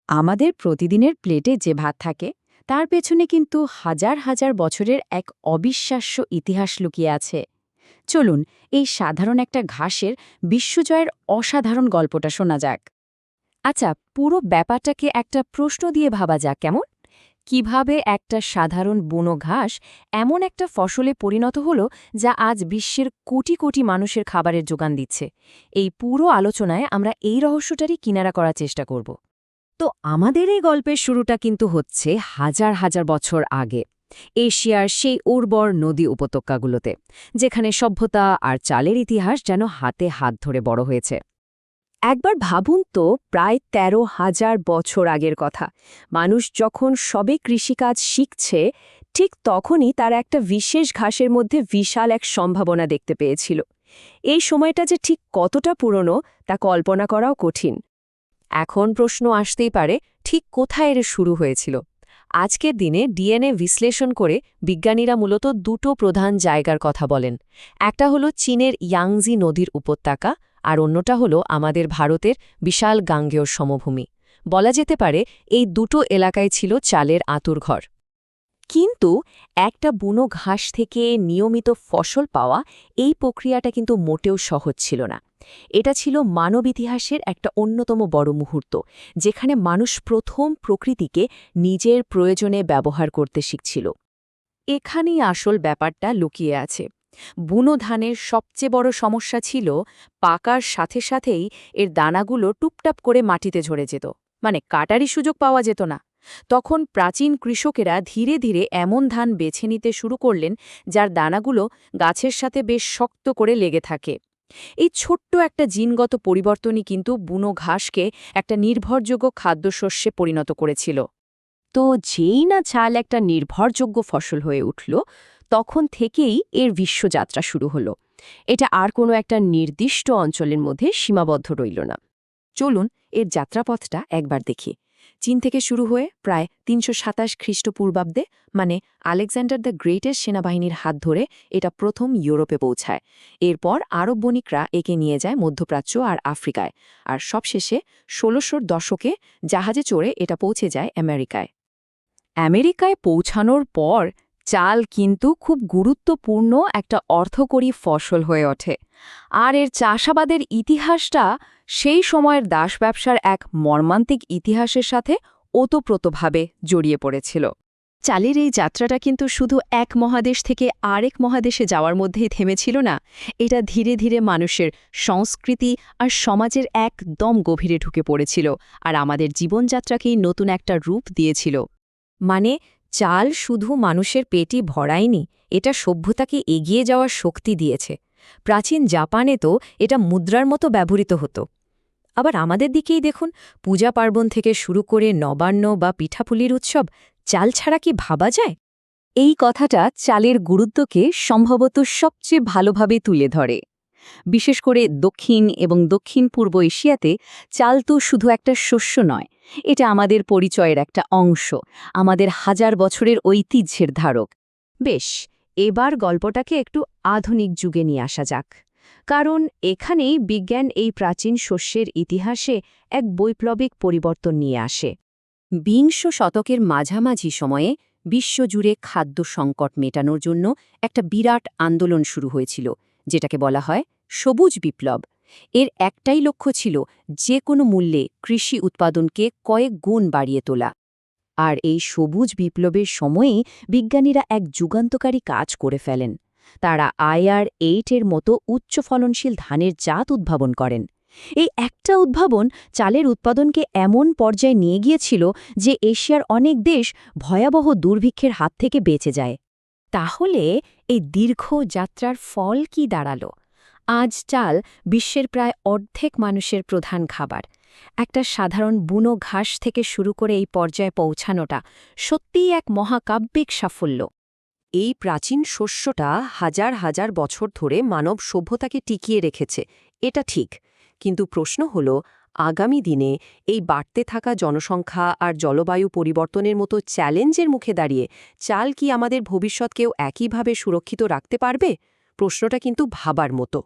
আমাদের প্রতিদিনের প্লেটে যে ভাত থাকে তার পেছনে কিন্তু হাজার হাজার বছরের এক অবিশ্বাস্য ইতিহাস লুকিয়ে আছে। চলুন এই সাধারণ একটা ঘাসের বিশ্বজয়ের অসাধারণ গল্পটা শোনা যাক। আচ্ছা, পুরো ব্যাপারটাকে একটা প্রশ্ন দিয়ে ভাবা যাক কেমন। কিভাবে একটা সাধারণ বুনো ঘাস এমন একটা ফসলে পরিণত হলো যা আজ বিশ্বের কোটি কোটি মানুষের খাবারের যোগান দিচ্ছে। এই পুরো আলোচনায় আমরা এই রহস্যটারই কিনারা করার চেষ্টা করব। তো আমাদের এই গল্পের শুরুটা কিন্তু হচ্ছে হাজার হাজার বছর আগে, এশিয়ার সেই উর্বর নদী উপত্যকাগুলোতে, যেখানে সভ্যতা আর চালের ইতিহাস যেন হাতে হাত ধরে বড় হয়েছে। একবার ভাবুন তো, প্রায় ১৩,০০০ বছর আগের কথা। মানুষ যখন সবে কৃষিকাজ শিখছে, ঠিক তখনই তারা একটা বিশেষ ঘাসের মধ্যে বিশাল এক সম্ভাবনা দেখতে পেয়েছিল। এই সময়টা যে ঠিক কতটা পুরনো তা কল্পনা করাও কঠিন। এখন প্রশ্ন আসতেই পারে, ঠিক কোথায় এর শুরু হয়েছিল? আজকের দিনে ডিএনএ বিশ্লেষণ করে বিজ্ঞানীরা মূলত দুটো প্রধান জায়গার কথা বলেন। একটা হলো চীনের ইয়াংজি নদীর উপত্যকা, আর অন্যটা হলো আমাদের ভারতের বিশাল গাঙ্গেয় সমভূমি। বলা যেতে পারে এই দুটো এলাকায় ছিল চালের আঁতুড়ঘর। কিন্তু একটা বুনো ঘাস থেকে নিয়মিত ফসল পাওয়া, এই প্রক্রিয়াটা কিন্তু মোটেও সহজ ছিল না। এটা ছিল মানব ইতিহাসের একটা অন্যতম বড় মুহূর্ত, যেখানে মানুষ প্রথম প্রকৃতিকে নিজের প্রয়োজনে ব্যবহার করতে শিখছিল। এখানেই আসল ব্যাপারটা লুকিয়ে আছে। বুনো ধানের সবচেয়ে বড় সমস্যা ছিল, পাকার সাথে সাথেই এর দানাগুলো টুপটাপ করে মাটিতে ঝরে যেত, মানে কাটারই সুযোগ পাওয়া যেত না। তখন প্রাচীন কৃষকেরা ধীরে ধীরে এমন ধান বেছে নিতে শুরু করলেন যার দানাগুলো গাছের সাথে বেশ শক্ত করে লেগে থাকে। এই ছোট্ট একটা জিনগত পরিবর্তনই কিন্তু বুনো ঘাসকে একটা নির্ভরযোগ্য খাদ্যশস্যে পরিণত করেছিল। তো যেই না চাল একটা নির্ভরযোগ্য ফসল হয়ে উঠল, তখন থেকেই এর বিশ্বযাত্রা শুরু হলো। এটা আর কোনো একটা নির্দিষ্ট অঞ্চলের মধ্যে সীমাবদ্ধ রইল না। চলুন এর যাত্রাপথটা একবার দেখি। চীন থেকে শুরু হয়ে প্রায় ৩২৭ খ্রিস্টপূর্বাব্দে, মানে আলেকজান্ডার দ্য গ্রেটের সেনাবাহিনীর হাত ধরে এটা প্রথম ইউরোপে পৌঁছায়। এরপর আরব বণিকরা একে নিয়ে যায় মধ্যপ্রাচ্য আর আফ্রিকায়, আর সবশেষে ১৬০০ দশকে জাহাজে চড়ে এটা পৌঁছে যায় আমেরিকায়। আমেরিকায় পৌঁছানোর পর চাল কিন্তু খুব গুরুত্বপূর্ণ একটা অর্থকরী ফসল হয়ে ওঠে। আর এর চাষাবাদের ইতিহাসটা সেই সময়ের দাস ব্যবসার এক মর্মান্তিক ইতিহাসের সাথে ওতপ্রোতভাবে জড়িয়ে পড়েছিল। চালের এই যাত্রাটা কিন্তু শুধু এক মহাদেশ থেকে আরেক মহাদেশে যাওয়ার মধ্যেই থেমেছিল না। এটা ধীরে ধীরে মানুষের সংস্কৃতি আর সমাজের একদম গভীরে ঢুকে পড়েছিল, আর আমাদের জীবনযাত্রাকেই নতুন একটা রূপ দিয়েছিল। মানে, চাল শুধু মানুষের পেটই ভরায়নি, এটা সভ্যতাকে এগিয়ে যাওয়ার শক্তি দিয়েছে। প্রাচীন জাপানে তো এটা মুদ্রার মতো ব্যবহৃত হতো। আবার আমাদের দিকেই দেখুন, পূজা পার্বণ থেকে শুরু করে নবান্ন বা পিঠাপুলির উৎসব, চাল ছাড়া কি ভাবা যায়? এই কথাটা চালের গুরুত্বকে সম্ভবত সবচেয়ে ভালোভাবে তুলে ধরে। বিশেষ করে দক্ষিণ এবং দক্ষিণ পূর্ব এশিয়াতে চাল তো শুধু একটা শস্য নয়, এটা আমাদের পরিচয়ের একটা অংশ, আমাদের হাজার বছরের ঐতিহ্যের ধারক। বেশ, এবার গল্পটাকে একটু আধুনিক যুগে নিয়ে আসা যাক, কারণ এখানেই বিজ্ঞান এই প্রাচীন শস্যের ইতিহাসে এক বৈপ্লবিক পরিবর্তন নিয়ে আসে। বিংশ শতকের মাঝামাঝি সময়ে বিশ্বজুড়ে খাদ্য সংকট মেটানোর জন্য একটা বিরাট আন্দোলন শুরু হয়েছিল, যেটাকে বলা হয় সবুজ বিপ্লব। এর একটাই লক্ষ্য ছিল যে কোনো মূল্যে কৃষি উৎপাদনকে কয়েক গুণ বাড়িয়ে তোলা। আর এই সবুজ বিপ্লবের সময়েই বিজ্ঞানীরা এক যুগান্তকারী কাজ করে ফেলেন। তারা IR-8 এর মতো উচ্চ ফলনশীল ধানের জাত উদ্ভাবন করেন। এই একটা উদ্ভাবন চালের উৎপাদনকে এমন পর্যায়ে নিয়ে গিয়েছিল যে এশিয়ার অনেক দেশ ভয়াবহ দুর্ভিক্ষের হাত থেকে বেঁচে যায়। তাহলে এই দীর্ঘ যাত্রার ফল কি দাঁড়ালো? আজ চাল বিশ্বের প্রায় অর্ধেক মানুষের প্রধান খাবার। একটা সাধারণ বুনো ঘাস থেকে শুরু করে এই পর্যায়ে পৌঁছানোটা সত্যিই এক মহাকাব্যিক সাফল্য। এই প্রাচীন শস্যটা হাজার হাজার বছর ধরে মানব সভ্যতাকে টিকিয়ে রেখেছে, এটা ঠিক। কিন্তু প্রশ্ন হল, আগামী দিনে এই বাড়তে থাকা জনসংখ্যা আর জলবায়ু পরিবর্তনের মতো চ্যালেঞ্জের মুখে দাঁড়িয়ে চাল কি আমাদের ভবিষ্যৎকেও একইভাবে সুরক্ষিত রাখতে পারবে? প্রশ্নটা কিন্তু ভাবার মতো।